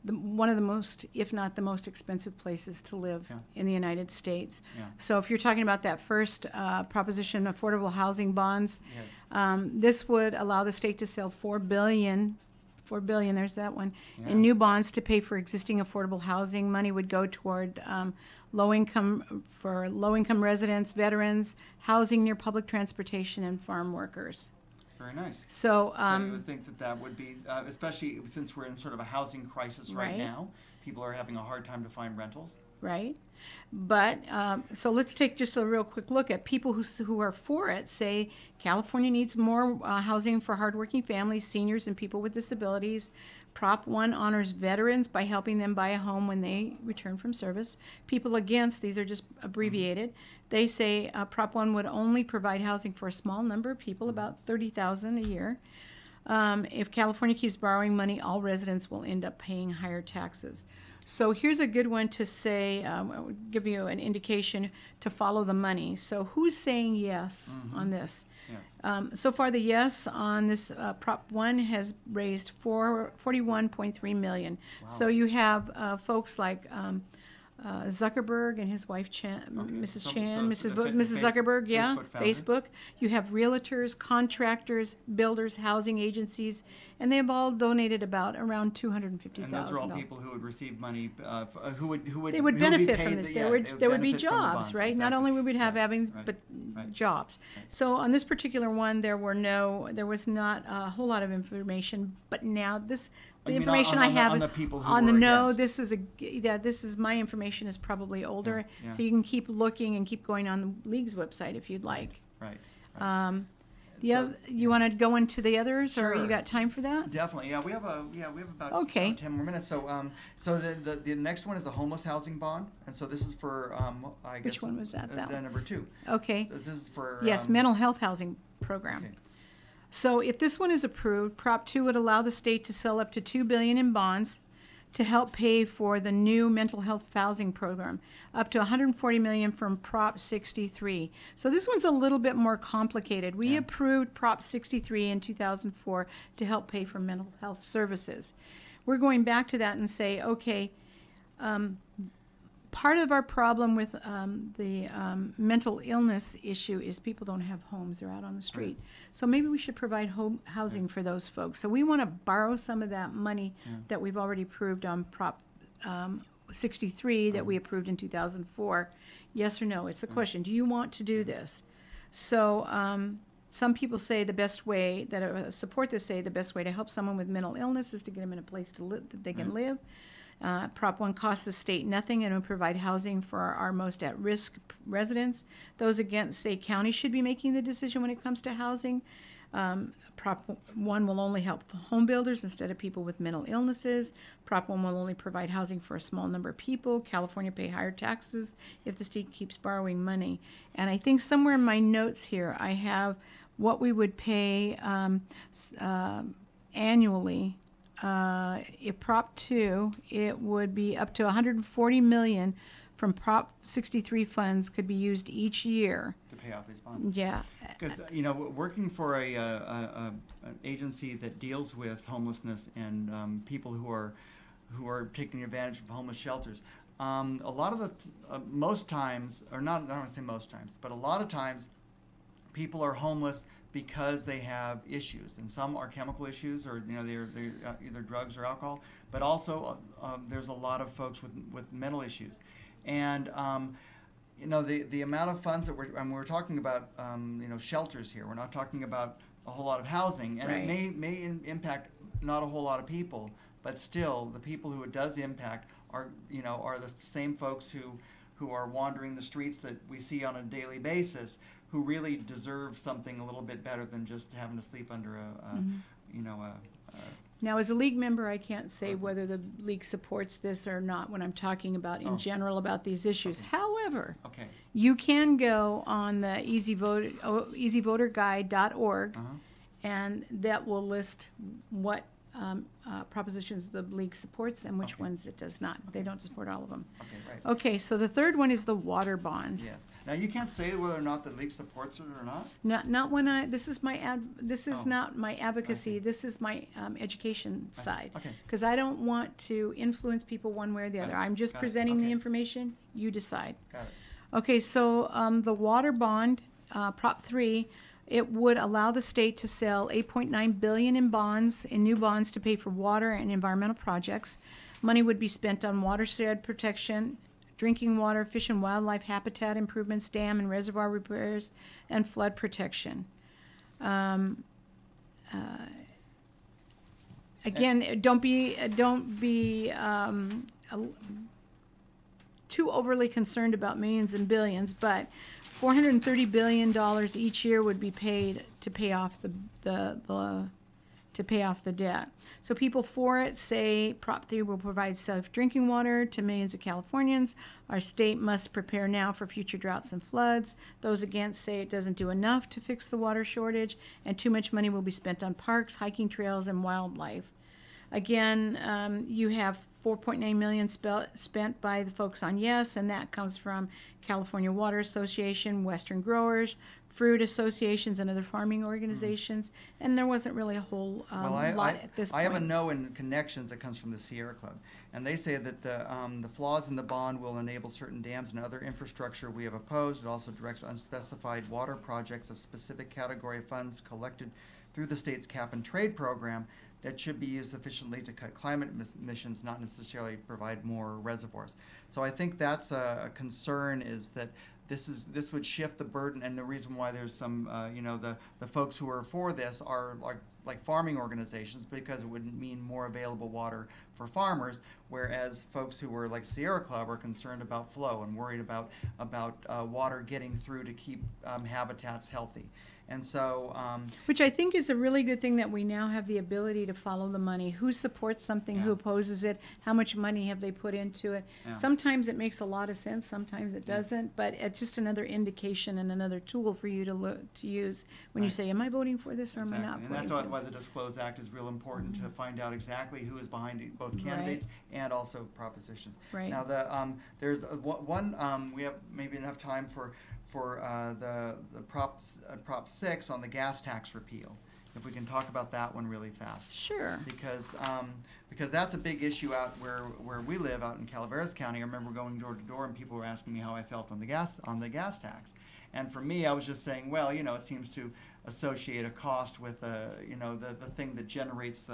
one of the most, if not the most expensive places to live in the United States. Yeah. So if you're talking about that first proposition, affordable housing bonds, Yes. this would allow the state to sell $4 billion, there's that one, Yeah. in new bonds to pay for existing affordable housing. Money would go toward low-income residents, veterans, housing near public transportation, and farm workers. Very nice. So, you would think that would be, especially since we're in sort of a housing crisis right now. People are having a hard time to find rentals. Right. But, so let's take just a real quick look at people who are for it. Say California needs more housing for hardworking families, seniors, and people with disabilities. Prop 1 honors veterans by helping them buy a home when they return from service. People against, these are just abbreviated, they say Prop 1 would only provide housing for a small number of people, about 30,000 a year. If California keeps borrowing money, all residents will end up paying higher taxes. So here's a good one to say, I'll give you an indication to follow the money. So who's saying yes on this? Yes. So far, the yes on this Prop 1 has raised $41.3 million. Wow. So you have folks like Zuckerberg and his wife Mrs. Chan, Mrs. Zuckerberg, yeah, Facebook. You have realtors, contractors, builders, housing agencies, and they have all donated around $250,000. And those are all people who would receive money, who would they would benefit from this. There would be benefit from the jobs, bonds, right? exactly. Not only would we have having, Right. but Right. jobs. Right. So on this particular one, there was not a whole lot of information. But now the You mean information on I the- have on the people who on the were no, against. this is my information is probably older, Yeah. so you can keep looking and keep going on the league's website if you'd like. Right. You want to go into the others, or you Sure. got time for that? Definitely, yeah. We have about Okay. 10 more minutes. So, so the next one is a homeless housing bond, and so this is for I guess. Which one was that? That one? Number 2. Okay. This is for Yes, mental health housing program. Okay. So if this one is approved, Prop 2 would allow the state to sell up to $2 billion in bonds to help pay for the new mental health housing program, up to $140 million from Prop 63. So this one's a little bit more complicated. We approved Prop 63 in 2004 to help pay for mental health services. We're going back to that and say, okay, part of our problem with the mental illness issue is people don't have homes. They're out on the street. So maybe we should provide housing for those folks. So we want to borrow some of that money that we've already approved on Prop 63 that we approved in 2004. Yes or no? It's a question. Do you want to do this? So some people say the best way that support this say the best way to help someone with mental illness is to get them in a place to live that they can live. Prop 1 costs the state nothing and will provide housing for our most at-risk residents. Those against say counties should be making the decision when it comes to housing. Prop 1 will only help home builders instead of people with mental illnesses. Prop 1 will only provide housing for a small number of people. California pay higher taxes if the state keeps borrowing money. And I think somewhere in my notes here I have what we would pay annually. If Prop 2, it would be up to $140 million from Prop 63 funds could be used each year. To pay off these bonds. Yeah. Because, working for an agency that deals with homelessness and people who are taking advantage of homeless shelters, a lot of most times, or not, I don't want to say most times, but a lot of times people are homeless because they have issues, and some are chemical issues, or they're either drugs or alcohol. But also, there's a lot of folks with mental issues, and you know, the amount of funds that we're talking about, you know, shelters here. We're not talking about a whole lot of housing, and it may impact not a whole lot of people, but still, the people who it does impact are the same folks who are wandering the streets that we see on a daily basis, who really deserve something a little bit better than just having to sleep under Now, as a league member, I can't say whether the league supports this or not when I'm talking about in general about these issues. However, you can go on the easyvoterguide.org, and that will list what propositions the league supports and which ones it does not. They don't support all of them. Okay, so the third one is the water bond. Yes. Now you can't say whether or not the league supports it or not. Not when I. This is my not my advocacy. This is my education side. Okay. Because I don't want to influence people one way or the other. I'm just presenting the information. You decide. Got it. Okay. So the water bond, Prop 3. It would allow the state to sell $8.9 billion in new bonds to pay for water and environmental projects. Money would be spent on watershed protection, drinking water, fish and wildlife habitat improvements, dam and reservoir repairs, and flood protection. Again, don't be too overly concerned about millions and billions, but $430 billion each year would be paid to pay off the debt. So people for it say Prop 3 will provide safe drinking water to millions of Californians. Our state must prepare now for future droughts and floods. Those against say it doesn't do enough to fix the water shortage, and too much money will be spent on parks, hiking trails, and wildlife. Again, you have $4.9 million spent by the folks on Yes, and that comes from California Water Association, Western Growers, fruit associations, and other farming organizations. And there wasn't really a whole lot at this point. I have a no in connections that comes from the Sierra Club, and they say that the flaws in the bond will enable certain dams and other infrastructure we have opposed. It also directs unspecified water projects, a specific category of funds collected through the state's cap and trade program that should be used efficiently to cut climate emissions, not necessarily provide more reservoirs. So I think that's a concern, is that this would shift the burden, and the reason why there's some, the folks who are for this are like farming organizations, because it would mean more available water for farmers, whereas folks who were like Sierra Club are concerned about flow and worried about water getting through to keep habitats healthy. And so, which I think is a really good thing, that we now have the ability to follow the money. Who supports something? Who opposes it? How much money have they put into it? Yeah. Sometimes it makes a lot of sense. Sometimes it doesn't. But it's just another indication and another tool for you to use when you say, "Am I voting for this or am I not voting for this?" And that's why the Disclose Act is real important, to find out exactly who is behind both candidates and also propositions. Right. Now there's one we have maybe enough time for the Prop 6 on the gas tax repeal. If we can talk about that one really fast. Sure. Because that's a big issue out where we live, out in Calaveras County. I remember going door to door and people were asking me how I felt on the gas tax. And for me, I was just saying, well, it seems to associate a cost with the thing that generates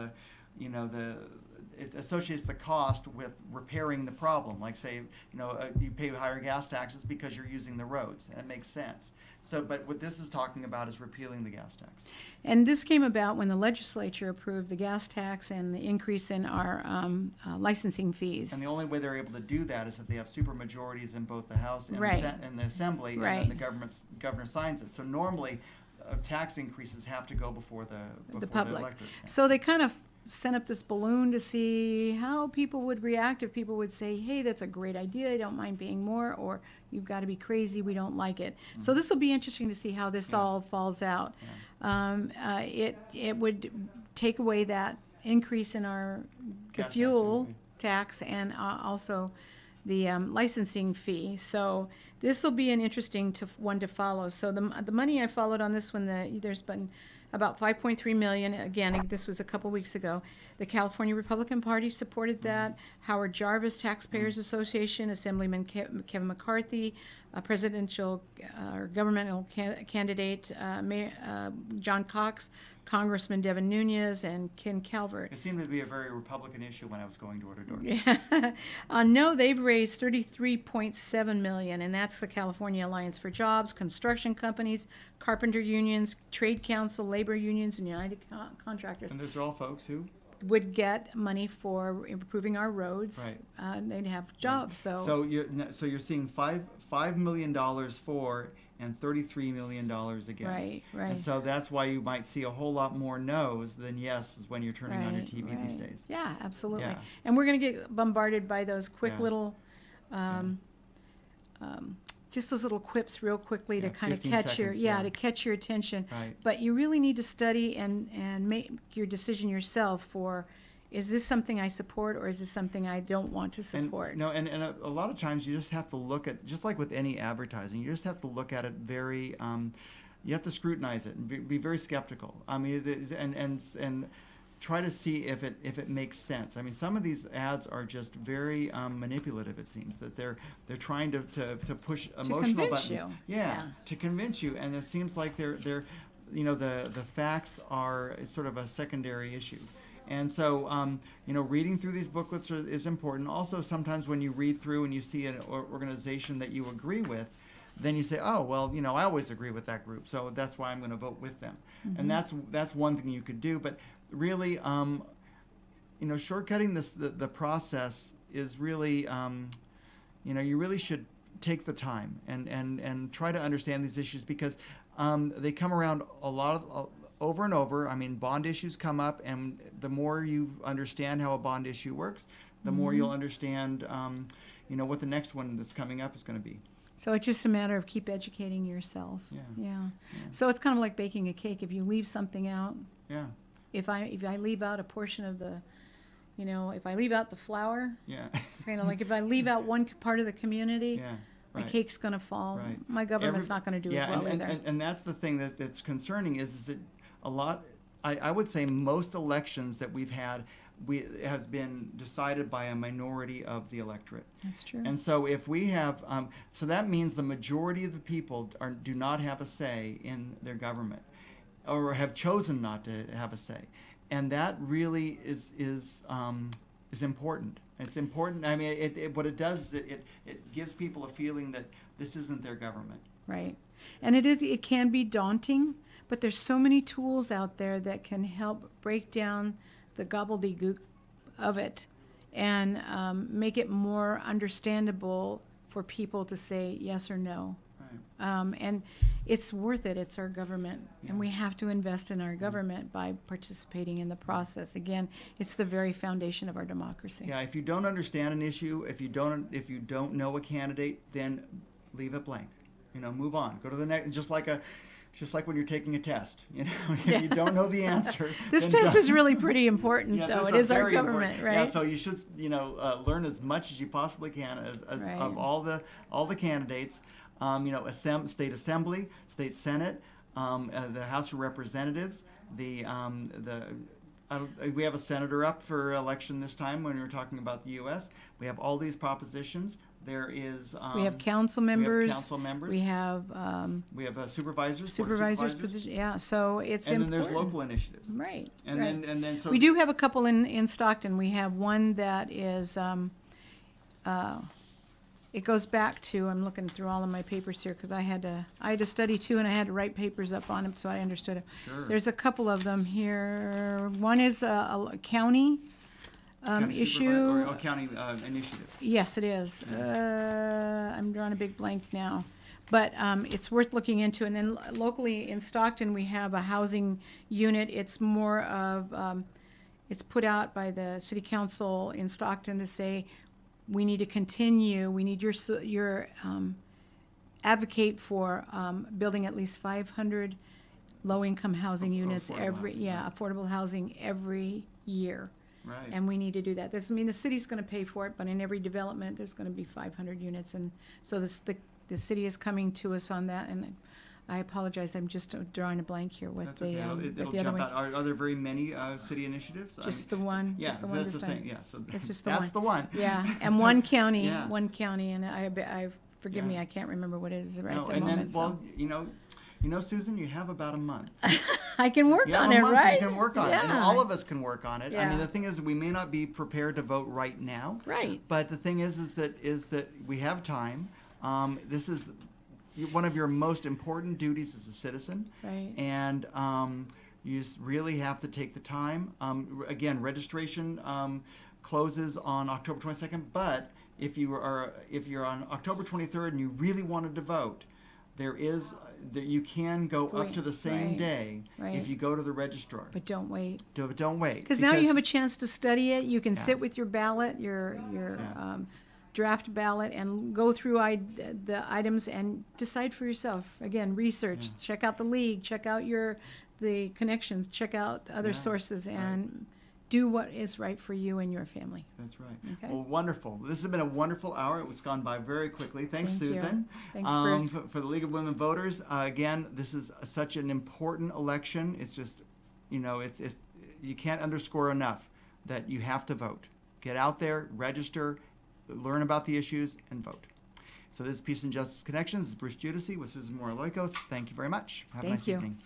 it associates the cost with repairing the problem. Like, say, you pay higher gas taxes because you're using the roads, and it makes sense. So, but what this is talking about is repealing the gas tax. And this came about when the legislature approved the gas tax and the increase in our licensing fees. And the only way they're able to do that is that they have super majorities in both the House and the Assembly, and then the governor signs it. So normally, tax increases have to go before the public. Electorate. So they kind of sent up this balloon to see how people would react. If people would say, "Hey, that's a great idea, I don't mind paying more," or "You've got to be crazy, we don't like it." Mm-hmm. So this will be interesting to see how this all falls out. Yeah. It would take away that increase in the fuel tax and also the licensing fee. So this will be an interesting one to follow. So the money I followed on this one, there's been about $5.3 million. Again, this was a couple weeks ago. The California Republican Party supported that. Howard Jarvis Taxpayers Association, Assemblyman Kevin McCarthy, presidential or governmental candidate John Cox Congressman Devin Nunes and Ken Calvert. It seemed to be a very Republican issue when I was going door to door. Yeah. No, they've raised $33.7 million, and that's the California Alliance for Jobs, construction companies, carpenter unions, trade council, labor unions, and United Contractors. And those are all folks who would get money for improving our roads. Right. They'd have jobs. Right. So you're seeing $5 million for and $33 million against. Right. And so that's why you might see a whole lot more no's than yeses when you're turning on your TV these days. Yeah, absolutely. Yeah. And we're going to get bombarded by those quick little, just those little quips real quickly to kind of catch seconds, to catch your attention. Right. But you really need to study and make your decision yourself for, is this something I support or is this something I don't want to support? And a lot of times you just have to look at, just like with any advertising, you just have to look at it very, you have to scrutinize it and be very skeptical. I mean, and try to see if it makes sense. I mean, some of these ads are just very manipulative. It seems that they're trying to push emotional buttons. Yeah, to convince you, and it seems like they're the facts are sort of a secondary issue. And so, reading through these booklets is important. Also, sometimes when you read through and you see an organization that you agree with, then you say, oh, well, I always agree with that group, so that's why I'm going to vote with them. Mm-hmm. And that's one thing you could do. But really, shortcutting the process is really, you really should take the time and try to understand these issues because they come around a lot over and over. I mean, bond issues come up, and the more you understand how a bond issue works, the more you'll understand, what the next one that's coming up is going to be. So it's just a matter of keep educating yourself. Yeah. So it's kind of like baking a cake. If you leave something out. Yeah. If I leave out a portion of the, if I leave out the flour. Yeah. It's kind of like if I leave out one part of the community. Yeah. My cake's going to fall. Right. My government's not going to do as well either. And that's the thing that's concerning is that a lot, I would say most elections that we've had has been decided by a minority of the electorate. That's true. And so if we have, so that means the majority of the people do not have a say in their government or have chosen not to have a say. And that really is important. It's important. I mean, what it does is it gives people a feeling that this isn't their government. Right. And it can be daunting, but there's so many tools out there that can help break down the gobbledygook of it and make it more understandable for people to say yes or no. Right. And it's worth it. It's our government, and we have to invest in our government by participating in the process. Again, it's the very foundation of our democracy. Yeah. If you don't understand an issue, if you don't know a candidate, then leave it blank. Move on. Go to the next. Just like when you're taking a test, if you don't know the answer. This test is really pretty important, though. It is our government, right? Yeah, so you should, learn as much as you possibly can of all the candidates. State Assembly, State Senate, the House of Representatives, we have a senator up for election this time when we were talking about the U.S. We have all these propositions. There is. We have council members. We have supervisors. Supervisors position. Yeah. So it's important. And then there's local initiatives. Right. And then so we do have a couple in Stockton. We have one that is. It goes back to, I'm looking through all of my papers here because I had to study too, and I had to write papers up on it so I understood it. Sure. There's a couple of them here. One is a county issue. Or county initiative. Yes, it is. I'm drawing a big blank now. But it's worth looking into. And then locally in Stockton, we have a housing unit. It's more of, it's put out by the city council in Stockton to say, we need to continue. We need your advocate for building at least 500 low-income housing units affordable housing every year. Right. And we need to do that. Doesn't mean the city's going to pay for it, but in every development, there's going to be 500 units, and so the city is coming to us on that. And I apologize, I'm just drawing a blank here with the it'll jump out. Are there very many city initiatives? Just the one. Yeah, just the one that's this the time. thing. Yeah, so it's just the that's the one. Yeah, and So, one county, and forgive Yeah. me, I can't remember what it is right at the and moment. then, You know, Susan, you have about a month. I can work You have on a it, month, right? You can work on it, and Yeah. all of us can work on it. I mean, Yeah. the thing is, we may not be prepared to vote right now. Right. But the thing is that we have time. This is one of your most important duties as a citizen. Right. And you just really have to take the time. Again, registration closes on October 22nd. But if you're on October 23rd and you really wanted to vote, you can go up to the same Right. day Right. if you go to the registrar. But don't wait. Don't wait. Because now you have a chance to study it. You can sit Yes. with your ballot, your draft ballot, and go through the items and decide for yourself. Again, research. Check out the league. Check out the connections. Check out other sources and do what is right for you and your family. That's right. Okay. Well, wonderful. This has been a wonderful hour. It was gone by very quickly. Thanks, Thank you. Susan. Thanks, Bruce. For the League of Women Voters, again, this is such an important election. It's just, you can't underscore enough that you have to vote. Get out there, register, learn about the issues, and vote. So this is Peace and Justice Connections. This is Bruce Judici with Susan Moraloico. Thank you very much. Have a Thank nice you. evening.